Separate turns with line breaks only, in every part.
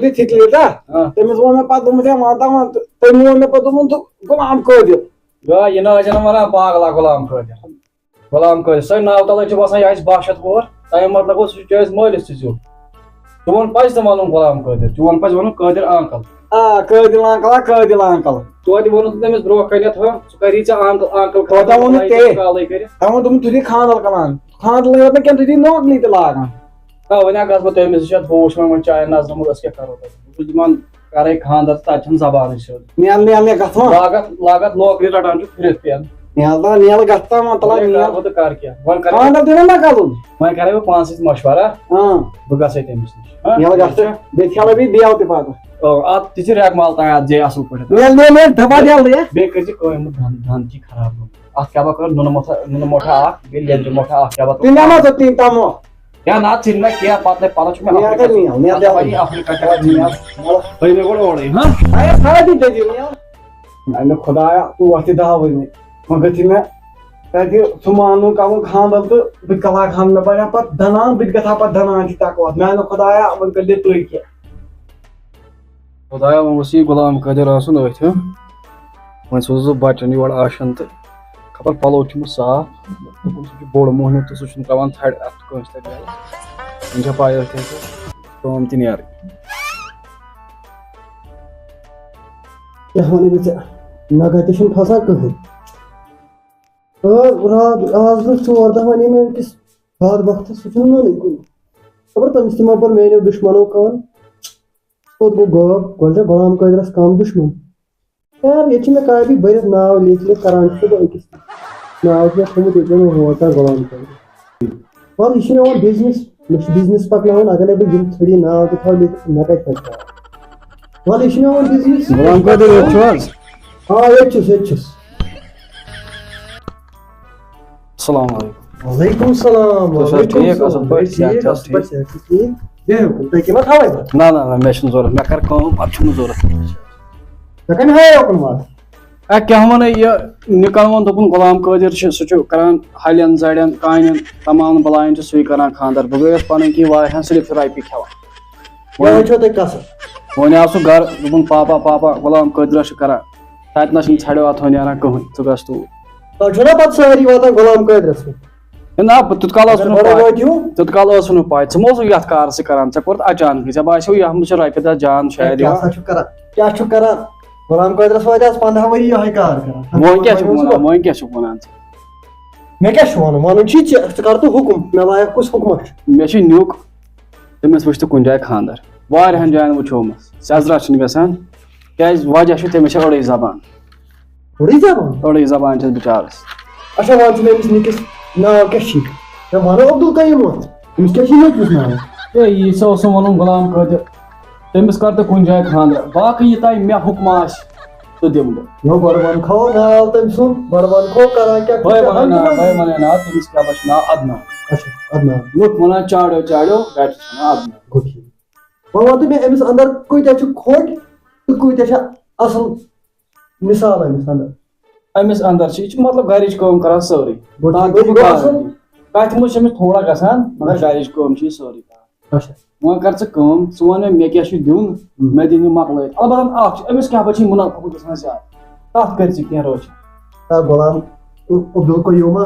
تھی تھکلی تا تمس وون مے پتہ دوٚپمُت ہے وانتا ون تٔمۍ وون مے پتہٕ دوٚپُن تہٕ غلام قٲدر
یہِ ناو چھِ ونان پاگلا غلام قٲدر سۄ ناو تلے چھُ باسان یہِ آسہِ بہہ شیٚتھ وُہُر تَمیُک مطلب گوٚو سُہ چھُ اَسہِ مٲلِس تہِ زیُٹھ چون پَزِ تہِ وَنُن غلام قٲدر چون پَزِ وَنُن قٲدر انکل
قٲدِل انکل
توتہِ ووٚنُتھ تٔمِس برونٛہہ کَنٮ۪تھ ہُہ ژٕ کری ژےٚ انکل
کوتاہ ووٚنُتھ ژےٚ
کالٕے کٔرِتھ
تٔمۍ ووٚن دوٚپُن تُہۍ دی خاندر کَران خاندر یوت نہٕ کینٛہہ تُہۍ دی نوکری تہِ لاگان
وۄنۍ اگر بہٕ تٔمِس چھِ اَتھ ہوش وۄنۍ چاے نظرِ منٛز أسۍ کیٛاہ کَرو تَتہِ بہٕ چھُس دِوان کَرے خاندر تَتہِ چھَنہٕ زبانٕے سیوٚد
نیل گژھان
لاگت نوکری رٹان چھُ پھِرِتھ پٮ۪ن
نیل گژھان مطلب
تہٕ کر کیٛاہ
خاندر دِنہٕ نا کَرُن
وۄنۍ کرے بہٕ پانہٕ سۭتۍ مشورہ بہٕ گژھے تٔمِس نِش
نیل گژھِ بیٚیہِ کھیلو بیٚیہِ دیو تہِ پتہٕ
اتھ تہِ چھِ ریٚکہٕ مال تانۍ اتھ جے اصٕل پٲٹھۍ
نیل دبا جلدی
بیٚیہِ کٔرۍ زِ کٲم دند چھِ خراب گوٚمُت اتھ کیٛاہ بہٕ کٔر نُنہٕ مۄٹھا اکھ بیٚیہِ لیٚدرِ مۄٹھا اکھ کیٛاہ
تِم ما ژٕ تِم تامو
کیٛاہ نہ ژھٕنۍ مےٚ کینٛہہ پتہٕ چھُ مےٚ تُہۍ مےٚ گۄڈٕ اورٕے
میانہِ خۄدایا ژٕ وَتھ تہِ دَہ ؤری وۄنۍ گٔژھِ مےٚ تَتہِ سُہ مانُن کَرُن خاندر تہٕ بہٕ تہِ کَرٕ ہا خاندر مےٚ بَنیٛا پَتہٕ دَنان بہٕ تہِ گژھٕ ہا پَتہٕ دَنان تہِ تَکوَتھ میانہِ خۄدایا وۄنۍ کٔرۍ زِ تُہۍ کینٛہہ
خۄدایا وۄنۍ گوٚژھ یہِ غلام قٲدر آسُن أتھۍ وۄنۍ سوزٕ بہٕ بَچَن یور آشَن تہٕ خبر پَلو چھُمُت صاف دوٚپُن سُہ چھُ بوٚڑ موہنیوٗ تہٕ سُہ چھُنہٕ ترٛاوان ژھَڑِ اَتھ کٲنٛسہِ تَتہِ وۄنۍ چھےٚ پَے أتھۍ کٲم تہِ نیرٕنۍ
کیٛاہ وَنہٕ بہٕ ژےٚ نگہ تہِ چھُنہٕ کھسان کٕہٕنۍ آز برونٛہہ 4 دۄہ وَنے مےٚ أکِس باد وقتس سُہ چھُنہٕ مانٕے کُنہِ خبر تٔمِس تہِ ما پوٚر میانیو دُشمنو کٲم پوٚت گوٚو غٲب گۄڈٕ چھا غلام قٲدرَس کَم دُشمن یار ییٚتہِ چھِ مےٚ کاپی بٔرِتھ ناو لیکھِتھ کران چھُس بہٕ أکِس ناو چھُ مےٚ تھوٚمُت ییٚتہِ ہوتا غلام قٲدر وَلہٕ یہِ چھُ مےٚ وۄنۍ بِزنِس مےٚ چھُ بِزنِس پَکناوُن اگرے بہٕ یِم ژھٕڑی ناو تہِ تھاو لیکھِتھ مےٚ کَتہِ پَکہِ وَلہٕ یہِ چھُ مےٚ وۄنۍ بِزنِس
غلام قٲدر ییٚتہِ چھُ حظ
ییٚتہِ چھُس
السلام علیکم
وعلیکم السلام
نہ مےٚ چھُنہٕ ضوٚرتھ مےٚ کر کٲم پتہٕ چھُنہٕ ضوٚرتھ کیٛاہ وَنَے یہِ نِکن ووٚن دوٚپُن غلام قٲدر چھُ سُہ چھُ کران ہَلٮ۪ن زَڑٮ۪ن کانٮ۪ن تمام بَلایَن چھُ سُے کران خاندر بہٕ گٔیَس پَنٕنۍ کِنۍ واریاہن صرف رۄپیہِ کھٮ۪وان وۄنۍ آو سُہ گرٕ دوٚپُن پاپا غلام قٲدرا چھُ کران تَتہِ نہ چھُنہٕ ژھَڑیو اَتھو نیران کٕہٕنۍ ژٕ گژھ نہ تیُتھ کال ٲسٕم نہٕ پاے ژٕ ما اوسُکھ یَتھ کارسٕے کران ژےٚ کوٚرُتھ اچانکٕے ژےٚ باسیو یَتھ منٛز چھِ رۄپیہِ دہ جان شاید
غلام قٲدرَس وٲتۍ آز 15 ؤری یِہوٚے کار کران
وۄنۍ کیٛاہ چھُکھ وَنان ژٕ
مےٚ کیٛاہ چھُ وَنُن چھُی ژٕ کر تہٕ حُکُم مےٚ لایق کُس حُکما چھُ
مےٚ چھُ نیُک تٔمِس وٕچھ تہٕ کُنہِ جایہِ خاندر واریاہن جاین وٕچھومُت سیزرا چھُنہٕ گژھان کیازِ وجہ چھُ تٔمِس چھِ أڑٕے زبان چھَس بِچارس
اچھا وۄنۍ چھُ مےٚ أمِس نِکِس ناو کیٛاہ چھُے مےٚ وَنو عبدالقیوٗم أمِس کیٛاہ چھُے نیٚچوِس ناو
یہِ ژےٚ اوسُم وَنُن غلام قٲدر تٔمِس کر تہٕ کُنہِ جایہِ خاندر باقٕے یہِ تۄہہِ مےٚ حُکما آسہِ تہٕ دِمہٕ بہٕ
گۄڈٕ وَنکھو ناو تٔمۍ سُنٛد گۄڈٕ وَنکھو کران کیٛاہ
وَنَے ناو تٔمِس کیٛاہ بہٕ چھُ ناو عدنان لُکھ وَنان چاڑیو گرِ چھُ ناو عدنان
وۄنۍ وَن تہٕ مےٚ أمِس اَندر کۭتیاہ چھِ کھوٚٹ تہٕ کۭتیاہ چھِ اَصٕل مِثال أمِس اَندر
أمِس اَندر چھِ یہِ چھِ مطلب گرِچ کٲم کران سٲرٕے کَتھِ منٛز چھِ أمِس تھوڑا گژھان مگر گرِچ کٲم چھِ یہِ سٲرٕے کران وۄنۍ کر ژٕ کٲم ژٕ وَن مےٚ کیٛاہ چھُ دیُن مےٚ دِنۍ یہِ مۄکلٲیِتھ البتہ اکھ چھُ أمِس کیٛاہ بچی مُنافع گژھان زیادٕ تَتھ کٔرۍ ژٕ کینٛہہ روشن
غلام عبدالقیوٗما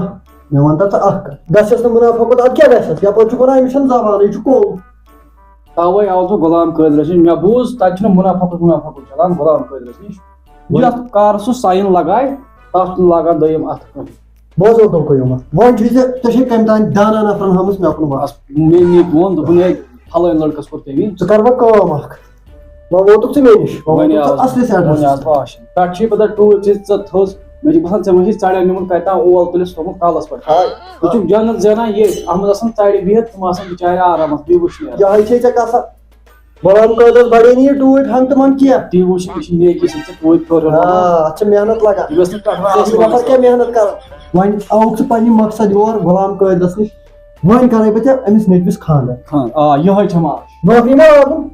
مےٚ وَن تہٕ ژٕ اکھ کَتھ گژھٮ۪س نہٕ مُنافع اَدٕ کیٛاہ گژھٮ۪س یپٲرۍ چھُ وَنان أمِس چھَنہٕ زبانٕے یہِ چھُ کوٚل
تَوَے آوُس بہٕ غلام قٲدرَس نِش مےٚ بوٗز تَتہِ چھُنہٕ مُنافع چلان غلام قٲدرَس نِش یَتھ کار سُہ ساین لگایہِ تَتھ چھُنہٕ لاگان دوٚیِم اَتھٕ کٕہٕنۍ
بوز عبدالقیوٗما وۄنۍ چھُے ژےٚ چھے کَمہِ تانۍ دانا نفرن ہٲمٕژ مےٚ کُن بَس
مےٚ نِک ووٚن دوٚپُن ہے پھلٲنۍ لٔڑکَس کوٚر تٔمی
ژٕ کر وۄنۍ کٲم اکھ وۄنۍ ووتُکھ ژٕ مےٚ نِش اَصلِس ایڈرَسس
پٮ۪ٹھ چھُے پَتہٕ ٹوٗرۍ ژٕ تھٔز مےٚ چھُ باسان ژےٚ ما چھِ ژَڑٮ۪ن نیوٗمُت کَتہِ تام اول تُلِتھ تھوٚمُت کَلَس پٮ۪ٹھ ژٕ چھُکھ جنت زینان ییٚتہِ اَتھ منٛز آسان ژَڑِ بِہِتھ تِم آسان بِچارِ آرامَس بیٚیہِ وٕچھ
یِہوٚے چھے ژےٚ کَتھا غلام قٲدرَس بَڑے نہٕ یہِ ٹوٗرۍ ہَنٛگ تہٕ منٛگ کینٛہہ
تی وٕچھ یہِ چھِ نیکی سۭتۍ ژےٚ توتہِ پھیورُن
اَتھ چھِ محنت لگان
یہِ گٔژھ نہٕ
نفر کیٛاہ محنت کران وۄنۍ آوُکھ ژٕ پننہِ مقصد یور غلام قٲدرَس نِش وۄنۍ کرے بہٕ ژےٚ أمِس نیٚچوِس خاندر
یِہوٚے چھےٚ ماش
نوکری ما لاگُن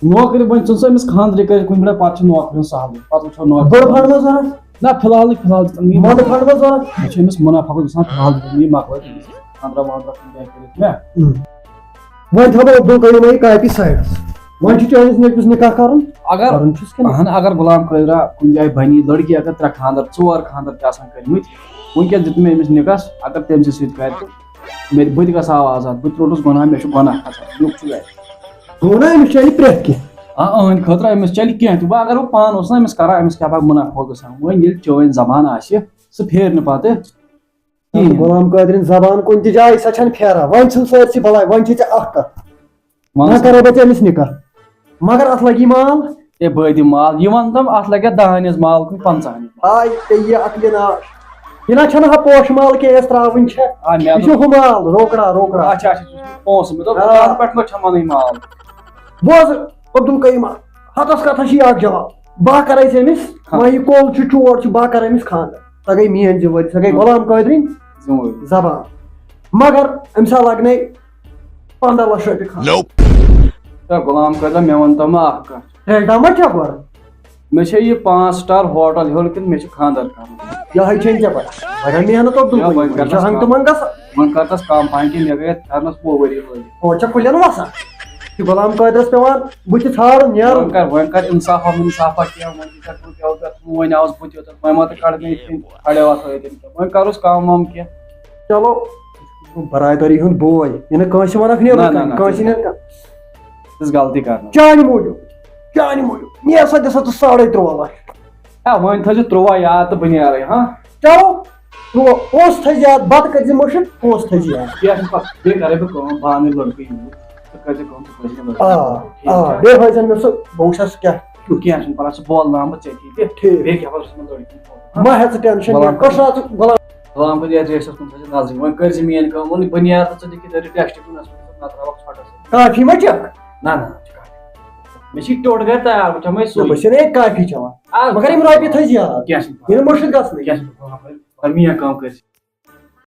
نوکری وۄنۍ ژٕ أمِس خاندرٕے کٔرِتھ کُنہِ پٮ۪ٹھ پَتہٕ چھِ نوکری ہُنٛد سہلٕے پَتہٕ وٕچھو نوکری
بٔڑ فنڈ ما ضوٚرتھ
نہ فِلحال نہٕ فِلحال
مۄنٛڈٕ فنڈ ما ضوٚرتھ
مےٚ چھُ أمِس مُنافع گژھان فِلحال یہِ مۄکلٲیِتھ أمِس خاندرا واندرا کُنہِ جایہِ کٔرِتھ مےٚ
وۄنۍ تھاو بہٕ عبدالقیوٗما یہِ کاپی سایڈَس وۄنۍ چھُ چٲنِس نیٚچوِس نِکاح کَرُن
اگر
کَرُن چھُس کِنہٕ
اہن اگر غلام قٲدرہ کُنہِ جایہِ بنی لڑکی اگر 3 خاندر 4 خاندر تہِ آسان کٔرمٕتۍ وٕنکٮ۪ن دیُت مےٚ أمِس نِکاس اگر تٔمۍ سۭتۍ کرِ تہٕ بہٕ تہِ گژھٕ ہا آزاد بہٕ تہِ روٗدُس گۄناہ مےٚ چھُ گۄناہ کھسان یُتھ چھُ گژھِ
گوٚو نا أمِس چلہِ پرٛٮ۪تھ کینٛہہ
أہنٛدِ خٲطرٕ أمِس چلہِ کینٛہہ تہِ وۄنۍ اگر بہٕ پانہٕ اوسُس نا أمِس کران أمِس کیٛاہ پَکہِ مُنافع گژھان وۄنۍ ییٚلہِ چٲنۍ زبان آسہِ سُہ پھیرِ نہٕ پتہٕ کِہیٖنۍ
غلام قٲدرٕنۍ زبان کُنہِ تہِ جایہِ سۄ چھَنہٕ پھیران وۄنۍ چھُنہٕ سٲرسٕے بلاے وۄنۍ چھِ ژےٚ اکھ کتھ وۄنۍ کرے بہٕ ژےٚ أمِس نِکاح مگر اتھ لگی مال
ہے بہٕ دِمہٕ مال یہِ وَن تِم اتھ لگہِ 10 ہِنٛز مال کُنہِ 50 ہِنٛز
آے ژےٚ عقلہِ ناش یہِ نہ چھَنہٕ ہا پوشہٕ مال کیس تراوٕنۍ چھےٚ یہِ چھُ ہُہ مال روکڑا روکڑا
اچھا پونٛسہٕ مےٚ دوٚپ تَتھ پٮ۪ٹھ ما چھےٚ وَنٕنۍ مال
بوز عبدل قیٖم ہتس کتھس چھِ اکھ جواب بہٕ کرے ژےٚ أمِس وۄنۍ یہِ کول چھُ چور چھُ بہٕ کرٕ أمِس خاندر سۄ گٔے میٲنۍ ذِمہٕ وٲری سۄ گٔے غلام قٲدرٕنۍ زبان مگر أمِس ہا لگنے 15 لچھ رۄپیہِ خاندر
غلام قٲدرہ مےٚ وَن تِم اکھ کتھ
ریٹا ما چھےٚ گۄڈٕ
مےٚ چھےٚ یہِ 5 سٹار ہوٹل ہیوٚر کِنہٕ مےٚ چھُ خاندر کرُن
یہے چھےٚ ژےٚ پتہ واریاہ محنت عبدل قیٖم چھِ ہنگ تہٕ منٛگ گژھان
وۄنۍ کر تس کم پہن کہِ مےٚ گٔے اتھ کرنس 2 ؤری لٲگِتھ
ہو چھےٚ کُلٮ۪ن وسان یہِ چھُ غلام قٲدرس پیوان بٕتھِ ژھانڈُن نیرُن
وۄنۍ کر انصافا وِنصافا کینٛہہ وۄنۍ دِژ ژٕ پیوٚو پٮ۪ٹھ وۄنۍ آوُس بہٕ تہِ یوٚتن وۄنۍ ما تہٕ کڑ مےٚ یِتھ کٔنۍ کھڑیو اتھ ٲدۍ وۄنۍ کروس کم وم کینٛہہ
چلو برادری ہُنٛد بوے یہِ نہٕ کٲنٛسہِ وَنکھ نیرُن کٲنٛسہِ نیرِ
تِژھ غلطی کرنہٕ
چانہِ موٗجوٗب نیر سا دِسا ژٕ 3.5 لچھ
ہے وۄنۍ تھٲیزِ 13 یاد تہٕ بہٕ نیرے ہاں
چلو پونٛسہٕ تھٲیزِ یاد بتہٕ کٔرزِ مٔشِد پونٛسہٕ تھٲیزِ یاد
کینٛہہ چھُنہٕ پتہٕ بیٚیہِ کرے بہٕ کٲم بہٕ انہٕ لڑکہٕ یوٗرۍ ژٕ کٔرزِ کٲم ژٕ کٔرزِ لڑکہٕ
بیٚیہِ ہٲیزٮ۪ن مےٚ سُہ بہٕ وٕچھس سُہ کیٛاہ
کینٛہہ چھُنہٕ پرواے سُہ بولناوَن بہٕ ژےٚ تہِ بیٚیہِ کیٛاہ پتہٕ چھُس لڑکی
مہ ہےٚ ژٕ ٹٮ۪نشن غلام
غلام قٲدر یتھ ریسس کُن تھٲیزِ نظرِ وۄنۍ کٔرزِ میٲنۍ کٲم وۄنۍ بہٕ نیرٕ تہٕ ژٕ دِکھ یہِ ٹیسٹ کُنس نہ تراوکھ ژھۄٹس
کافی ما چکھ
نہ مےٚ چھِ ٹوٚٹ گرِ تیار بہٕ چمے سُے
بہٕ چھُس کافی چٮ۪وان مگر یِم رۄپیہِ تھٲیزِ یاد
کینٛہہ چھُنہٕ
یہِ نہٕ مُشِد گژھنٕے
کینٛہہ چھُنہٕ پرواے میٲنۍ کٲم کٔرزِ